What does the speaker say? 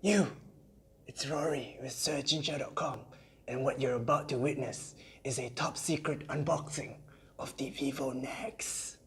You! It's Rory with SirGinger.com, and what you're about to witness is a top secret unboxing of the Vivo NEX.